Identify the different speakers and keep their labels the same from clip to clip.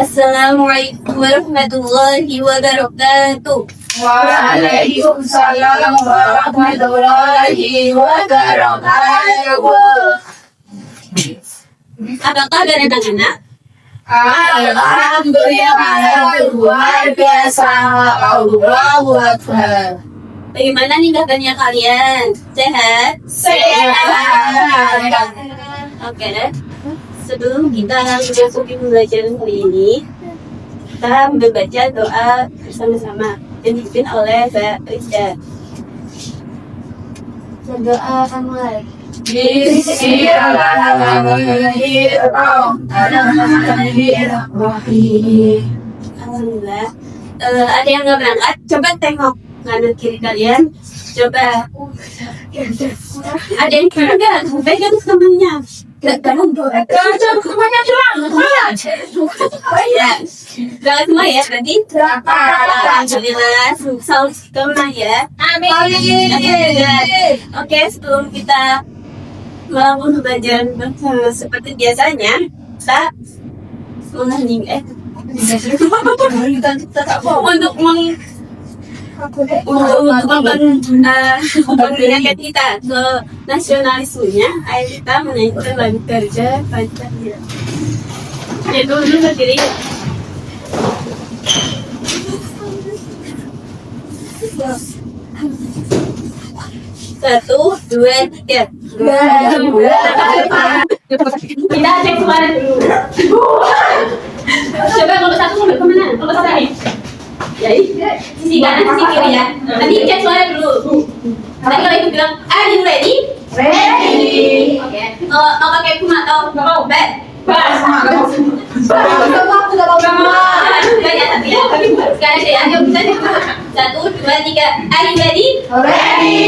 Speaker 1: Assalamualaikum warahmatullahi wabarakatuh.
Speaker 2: Waalaikumsalam warahmatullahi wabarakatuh.
Speaker 1: Apa kabar anak-anak?
Speaker 2: Alhamdulillah luar biasa. Allahu Akbar.
Speaker 1: Bagaimana nih kabarnya kalian? Sehat?
Speaker 2: Sehat.
Speaker 1: Oke. Sebelum kita memasuki pembelajaran kali ini, kita membaca doa bersama-sama yang dipimpin oleh Mbak Rizda. Doa akan mulai.
Speaker 2: Bismillahirrahmanirrahim.
Speaker 1: Alhamdulillah. Ada yang nggak berangkat? Coba tengok kanan kiri kalian. Coba. Ada yang berangkat? Pegang temennya. Jangan semuanya doang. Jangan semua ya. Berarti. Alhamdulillah. Selalu kita ya.
Speaker 2: Amin.
Speaker 1: Oke, sebelum kita melakukan pembelajaran seperti biasanya, kita menghening untuk mengingatkan kita ke nasionalismenya, ayo kita menaikkan lagu kerja Pancasila. Ya dulu berdiri. Satu, dua, tiga. Kita cek suara dulu. Coba kalau satu mau kemana? Kalau satu ini. Jadi sisi kanan, sisi kiri ya. Nanti cek suara dulu. Nanti kalau itu bilang, are you ready?
Speaker 2: Ready.
Speaker 1: Oke. Mau pakai kuma atau mau bet? Banyak tapi ya. Sekarang deh, ayo kita cek dulu. Satu, dua, tiga. Are you ready?
Speaker 2: Ready.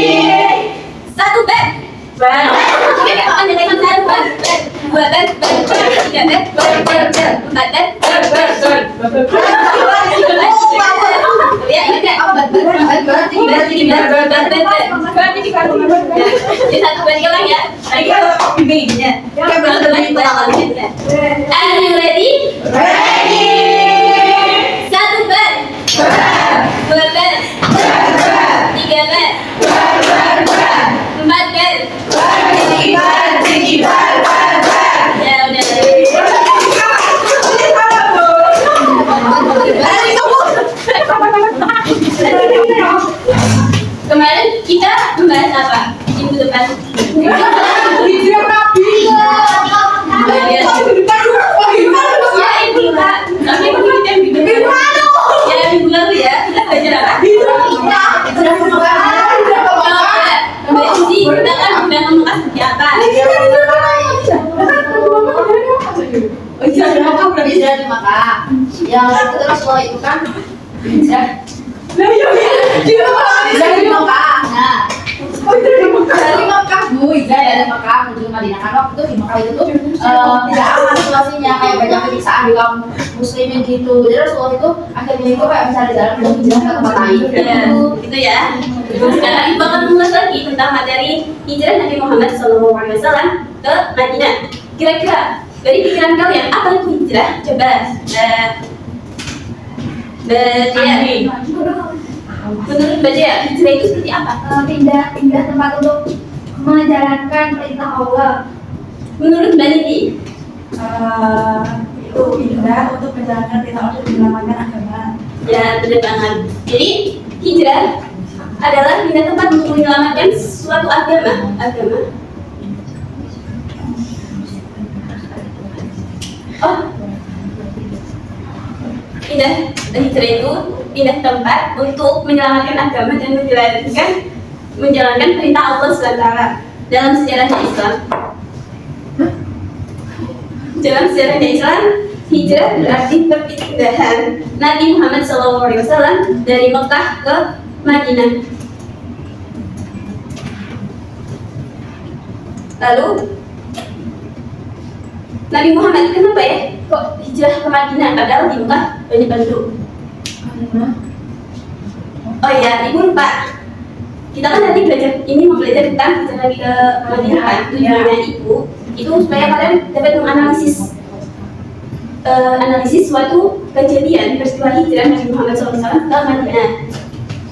Speaker 1: Satu bet. Oke, kapan nyatakan satu bet? Dua bet, tiga bet, empat bet. Ya, ini kayak apa bet? Ini satu bet lagi ya. Are you ready?
Speaker 2: Ready.
Speaker 1: Satu bet, dua bet, tiga bet, empat bet. Ya udah. Kemarin kita membahas apa? Minggu depan. Ya itu Pak. Tapi kita minggu depan. Ya minggu lalu ya. Kita belajar apa? Mbak Indi, kita kan udah ngomong seperti apa?
Speaker 3: Bisa di Makkah. Yang terus lo itu kan bisa di Makkah. Nah, dari Makkah Bu, dari Makkah menuju Madinah. Kan waktu itu di Makkah itu tuh tidak aman situasinya, kayak banyak penyiksaan di kaum muslimin gitu. Jadi Rasulullah itu akhirnya itu kayak mencari jalan untuk hijrah ke tempat lain.
Speaker 1: Ya, gitu ya. Sekarang Ibu akan mengulas lagi tentang materi hijrah Nabi Muhammad SAW ke Madinah. Kira-kira dari pikiran kalian apa itu hijrah? Coba menurut Badia, hijrah itu seperti apa?
Speaker 4: Pindah tempat untuk menjalankan perintah Allah.
Speaker 1: Menurut Mbak Niti?
Speaker 4: Itu pindah untuk menjalankan perintah Allah dan menyelamatkan agama.
Speaker 1: Ya, benar banget. Jadi hijrah adalah pindah tempat untuk menyelamatkan suatu agama. Oh, pindah hijrah itu pindah tempat untuk menyelamatkan agama dan menjalankan perintah Allah SWT. Dalam sejarahnya Islam, hijrah berarti perpindahan Nabi Muhammad SAW dari Mekah ke Madinah. Lalu Nabi Muhammad kenapa ya kok hijrah ke Madinah padahal di Mekah banyak penduduk? Oh iya, Ibu lupa. Kita kan tadi mau belajar tentang hijrah lagi ke Madinah kan? Tujuannya Ibu itu supaya kalian dapat menganalisis analisis suatu kejadian peristiwa hijrah Nabi Muhammad SAW ke Madinah.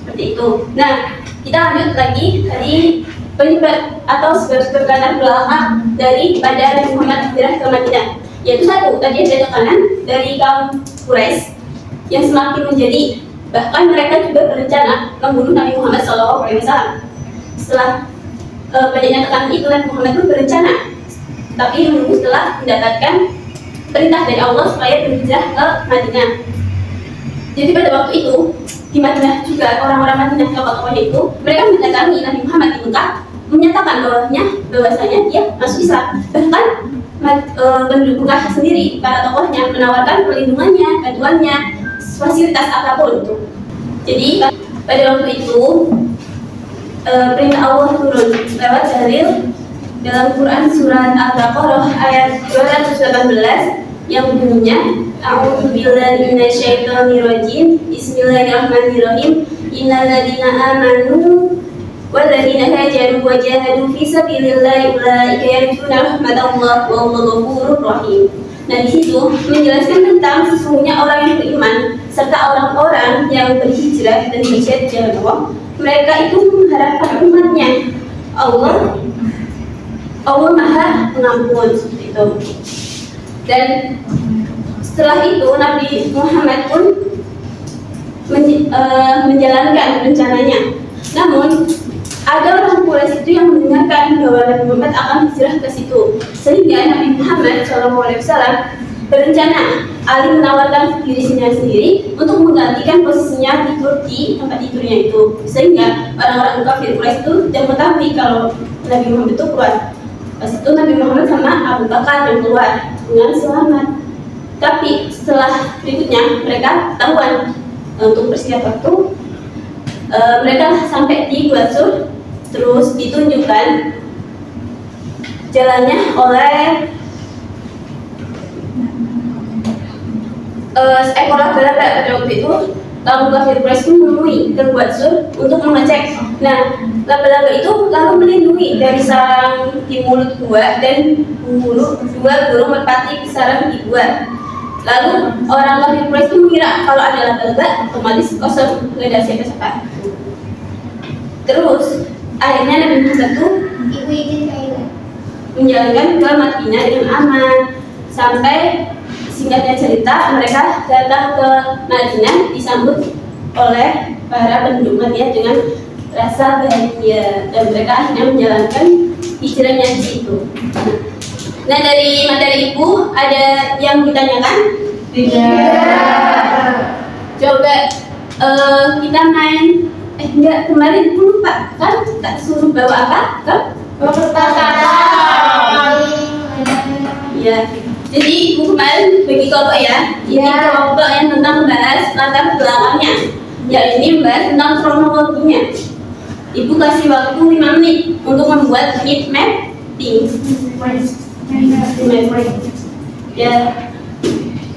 Speaker 1: Seperti itu. Nah, kita lanjut lagi tadi penyebab atau sebab-sebab latar belakang daripada Nabi Muhammad hijrah ke Madinah. Yaitu satu, tadi ada tekanan dari kaum Quraisy yang semakin menjadi, bahkan mereka juga berencana membunuh Nabi Muhammad SAW. Setelah banyaknya tekanan itu, Nabi Muhammad pun berencana, tapi menunggu setelah mendapatkan perintah dari Allah supaya berhijrah ke Madinah. Jadi pada waktu itu di Madinah juga orang-orang Madinah, tokoh-tokohnya itu, mereka mendatangi Nabi Muhammad di Mekah, menyatakan bahwasanya dia masuk Islam. Bahkan penduduk Mekah sendiri, para tokohnya menawarkan perlindungannya, bantuannya, fasilitas apapun itu. Jadi pada waktu itu perintah Allah turun lewat dalil dalam Quran surat Al-Baqarah ayat 218 yang bunyinya A'udzubillahi minasyaitonirrajim. Bismillahirrahmanirrahim. Innal ladzina amanu wal ladzina hajaru wa jahadu fi sabilillahi ulaika yarjuna rahmatallahi wallahu ghafurur rahim. Nah, di situ menjelaskan tentang sesungguhnya orang yang beriman serta orang-orang yang berhijrah dan berjihad di jalan Allah, mereka itu mengharapkan umatnya. Allah Maha Pengampun, seperti itu. Dan setelah itu Nabi Muhammad pun menjalankan rencananya. Namun ada orang Quraisy itu yang mendengarkan bahwa Nabi Muhammad akan hijrah ke situ, sehingga Nabi Muhammad SAW berencana alih menawarkan dirinya sendiri untuk menggantikan posisinya tidur di tempat tidurnya itu, sehingga orang-orang kafir Quraisy itu tidak mengetahui kalau Nabi Muhammad itu keluar. Pas itu Nabi Muhammad sama Abu Bakar yang keluar dengan selamat. Tapi setelah berikutnya mereka ketahuan untuk bersiap waktu, mereka sampai di Gua Sur, terus ditunjukkan jalannya oleh seekor laba-laba. Pada waktu itu kaum kafir Quraisy menemui ke Gua Sur untuk mengecek. Nah, laba-laba itu lalu melindungi dari sarang di mulut gua dan memburu dua burung merpati di sarang di gua. Lalu orang kafir Quraisy itu mengira kalau ada laba-laba otomatis kosong, nggak ada siapa-siapa. Terus akhirnya Nabi Muhammad itu menjalankan ke Madinah dengan aman. Sampai singkatnya cerita, mereka datang ke Madinah disambut oleh para penduduk Madinah dengan rasa bahagia, dan mereka akhirnya menjalankan hijrahnya di situ. Nah, dari materi ibu ada yang ditanyakan?
Speaker 2: Tidak.
Speaker 1: Coba kita main. Enggak, kemarin aku lupa kan tak suruh bawa apa? Kan?
Speaker 2: Bawa kertas.
Speaker 1: Ya. Jadi ibu kemarin bagi kelompok ya. Ini kelompok yang tentang membahas latar belakangnya. Ya, ini membahas tentang kronologinya. Ibu kasih waktu 5 menit untuk membuat heat mapping. Ya.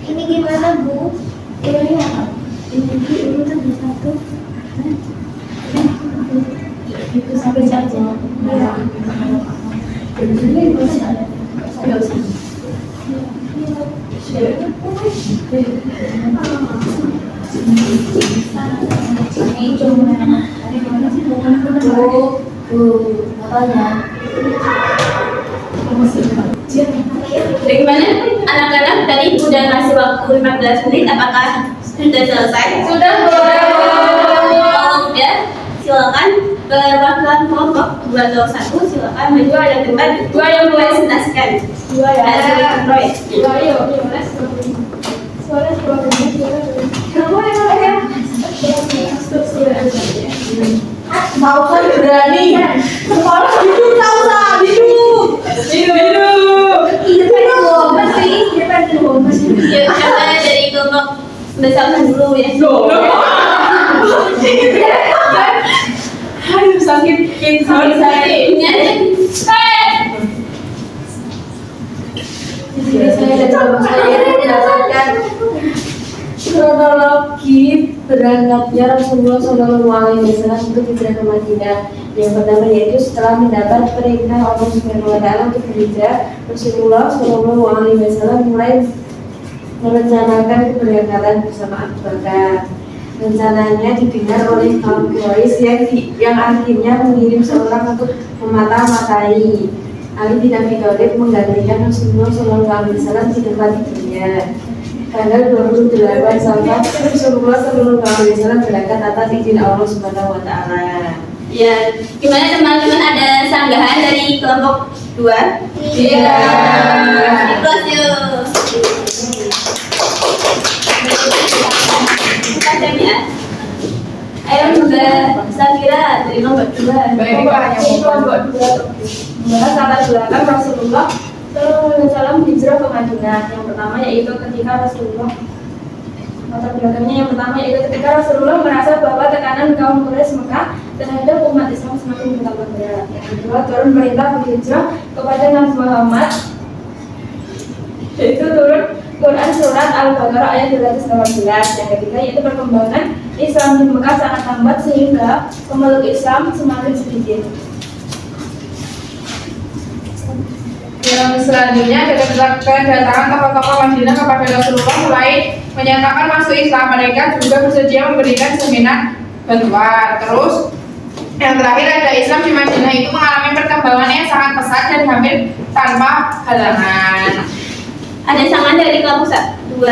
Speaker 4: Ini gimana, Bu? Ini apa? Ini urutan satu.
Speaker 1: Itu sampai saja. Ya.
Speaker 3: Katanya
Speaker 1: Bagaimana anak-anak tadi udah ngasih waktu 15 menit, apakah sudah selesai?
Speaker 2: Sudah, Bu.
Speaker 1: Kalau udah, silakan perwakilan kelompok 2 atau 1 silakan maju ada tempat 2 yang presentasikan.
Speaker 2: 2 ya.
Speaker 1: Hasil proyek.
Speaker 2: 2 yuk. Suara kamu yang apa ya? Nggak usah berani. Sekolah duduk, nggak usah duduk.
Speaker 1: Coba dari kelompok bersama dulu ya.
Speaker 2: Aduh, sakit.
Speaker 3: saya mendapatkan kronologi berangkatnya Rasulullah SAW untuk hijrah ke Madinah. Yang pertama yaitu setelah mendapat perintah Allah Subhanahu wa Ta'ala untuk berhijrah, Rasulullah SAW mulai
Speaker 2: merencanakan keberangkatan bersama Abu Bakar. Rencananya didengar oleh kaum Quraisy yang akhirnya mengirim seorang untuk memata-matai Ali bin Abi Thalib menggantikan Rasulullah SAW di tempat tidurnya. Tanggal 28 Safar Rasulullah SAW berangkat atas izin Allah Subhanahu Wa Taala.
Speaker 1: Ya, gimana teman-teman, ada sanggahan dari kelompok 2?
Speaker 3: Iya.
Speaker 1: Ikhlas yuk. Katanya, ayo juga Safira dari kelompok 2.
Speaker 3: Baik, hanya
Speaker 2: Kelompok 2 membahas latar belakang Rasulullah SAW hijrah ke Madinah. Yang pertama yaitu ketika Rasulullah merasa bahwa tekanan kaum Quraisy Mekah terhadap umat Islam semakin bertambah berat. Yang kedua, turun perintah berhijrah kepada Nabi Muhammad, yaitu turun Quran surat Al-Baqarah ayat 218. Yang ketiga yaitu perkembangan Islam di Mekah sangat lambat sehingga pemeluk Islam semakin sedikit.
Speaker 3: Yang selanjutnya kedatangan tokoh-tokoh Madinah kepada Rasulullah mulai menyatakan masuk Islam. Mereka juga bersedia memberikan jaminan bantuan. Terus yang terakhir ada Islam di Madinah itu mengalami perkembangan yang sangat pesat dan hampir tanpa halangan.
Speaker 1: Ada sanggahan dari kelompok 2?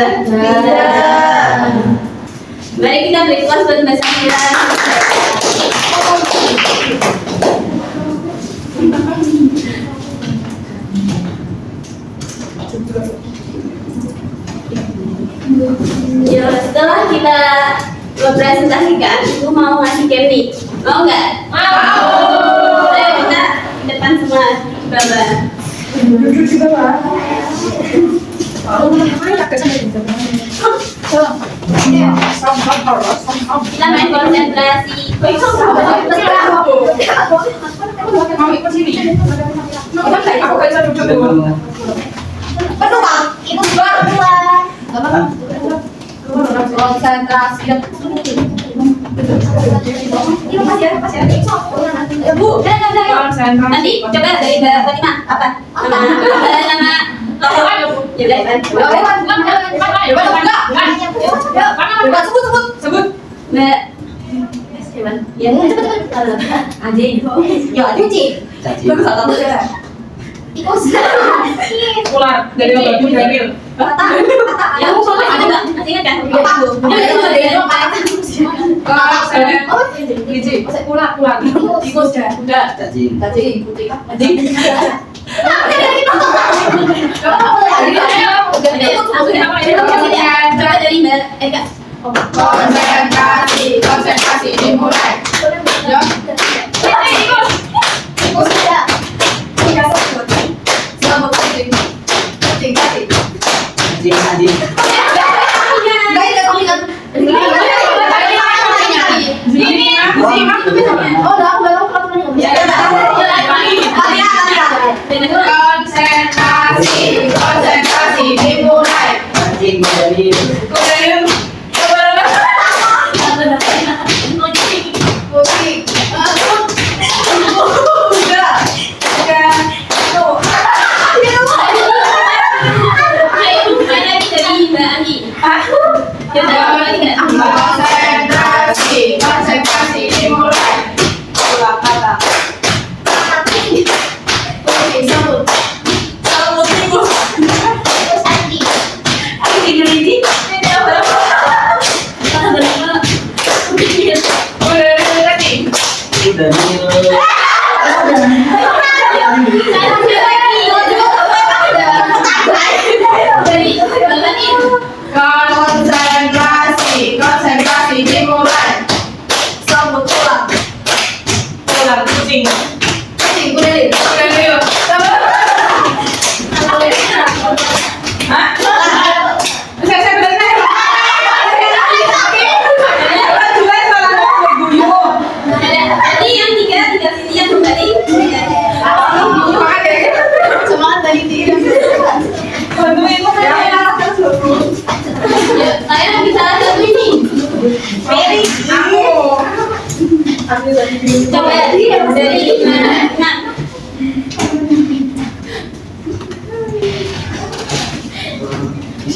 Speaker 1: Mari kita beri kelas buat Mbak Safira. Ya, setelah kita presentasikan, aku mau ngasih game. Mau nggak? Mau. Ayo kita di depan semua, coba. Kita main konsentrasi.
Speaker 3: Mau ikut sini? Aku bisa duduk dulu. Konsentrasi.
Speaker 1: Bu, nanti coba dari Mbak Fatima apa? Nama ya udah kan.
Speaker 3: Sebut.
Speaker 1: Mbak ya
Speaker 2: Adi, ya Adi, bagus atau tidak?
Speaker 3: Ular dari babu Jamil.
Speaker 1: ya aku soalnya ada nggak? Masih ingat kan?
Speaker 3: Biji. Ular. Tikus dah. Udah. Cacing. Putih.
Speaker 1: Coba dari Mbak Eka.
Speaker 3: Konsentrasi dimulai. Ya. Tikus. Sama kucing. Konsentrasi dimulai.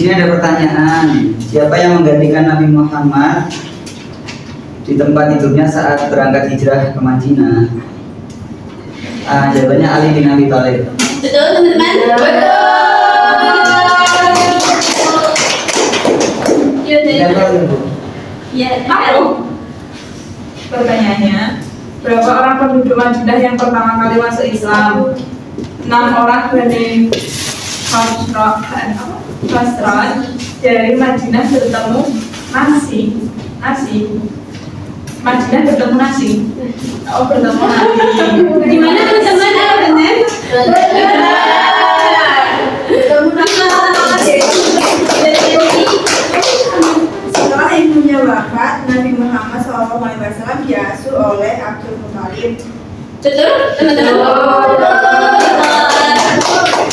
Speaker 5: sini ada pertanyaan. Siapa yang menggantikan Nabi Muhammad di tempat tidurnya saat berangkat hijrah ke Madinah? Jawabannya Ali bin Abi Thalib.
Speaker 1: Betul teman-teman? Betul.
Speaker 5: Siapa itu, Bu?
Speaker 1: Ya,
Speaker 6: Aku. Pertanyaannya, berapa orang penduduk Madinah yang pertama kali masuk Islam? 6 orang dari Khazraj dari Madinah bertemu nasi. Madinah bertemu nasi. Oh, bertemu nasi.
Speaker 1: Gimana teman-teman? Apa benar?
Speaker 2: Setelah ibunya wafat, Nabi Muhammad SAW diasuh oleh Abdul Muthalib.
Speaker 1: Betul, teman-teman?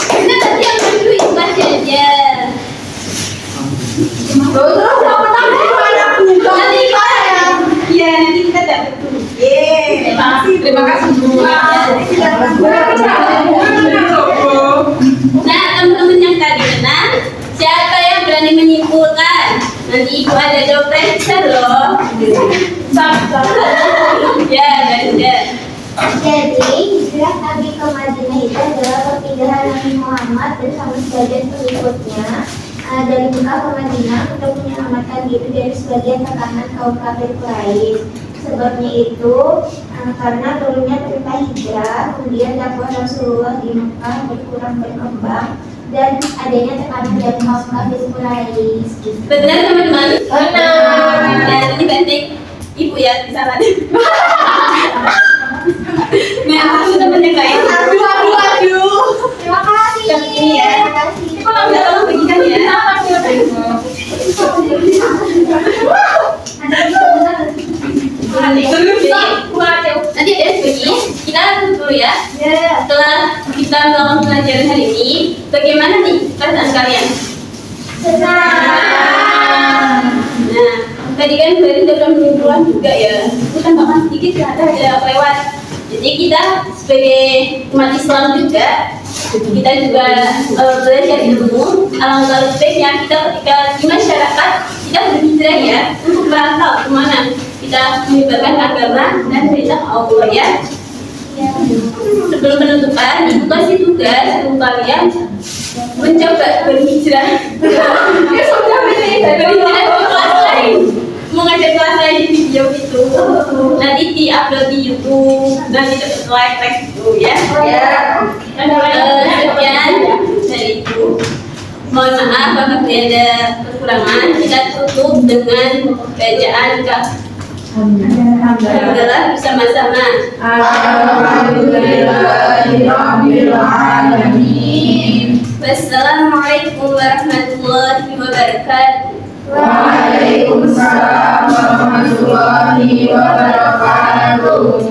Speaker 1: Kita tadi yang dulu itu baca aja. Nanti ya, nanti kita dapat tuh.
Speaker 6: Terima kasih Bu.
Speaker 1: Nah, teman-teman yang tadi menang, siapa yang berani menyimpulkan? Nanti ibu ada jawaban besar loh. Ya, dan.
Speaker 4: Jadi, hijrah Nabi ke Madinah itu adalah perpindahan Nabi Muhammad bersama sebagian pengikutnya dari Mekah ke Madinah untuk menyelamatkan diri dari sebagian tekanan kaum kafir Quraisy. Sebabnya itu karena turunnya perintah hijrah, kemudian dakwah Rasulullah di Mekah berkurang berkembang dan adanya tekanan dari kaum kafir Quraisy.
Speaker 1: Benar teman-teman? Benar. Ya, ini penting. Ibu ya, di sana. Nah, aku teman yang lain.
Speaker 4: Aduh. Terima kasih.
Speaker 1: Iya.
Speaker 4: Terima kasih.
Speaker 1: Kalau nggak tolong bagikan ya. Nanti ada bagi kita tutup dulu ya. Setelah kita melakukan pelajaran hari ini, bagaimana nih perasaan kalian?
Speaker 4: Senang.
Speaker 1: Nah, tadi kan baru dalam mingguan juga ya. Itu tambahkan sedikit ya, ada lewat. Jadi kita sebagai umat Islam juga, kita juga belajar ilmu. Alhamdulillah baiknya kita ketika di masyarakat kita berhijrah ya untuk merantau kemana kita menyebarkan agama dan perintah Allah ya. Sebelum penutupan, ibu kasih tugas untuk kalian mencoba berhijrah. Berhijrah ke kelas lain. Mau ngajak kelas lain di video itu, nanti di-upload di YouTube, nanti dapat like gitu ya. Sekian dari itu. Mohon maaf apabila ada kekurangan. Kita tutup dengan bacaan Alhamdulillah bersama-sama.
Speaker 6: Alhamdulillahirrahmanirrahim.
Speaker 1: Wassalamualaikum warahmatullahi wabarakatuh.
Speaker 6: Waalaikumsalam warahmatullahi wabarakatuh.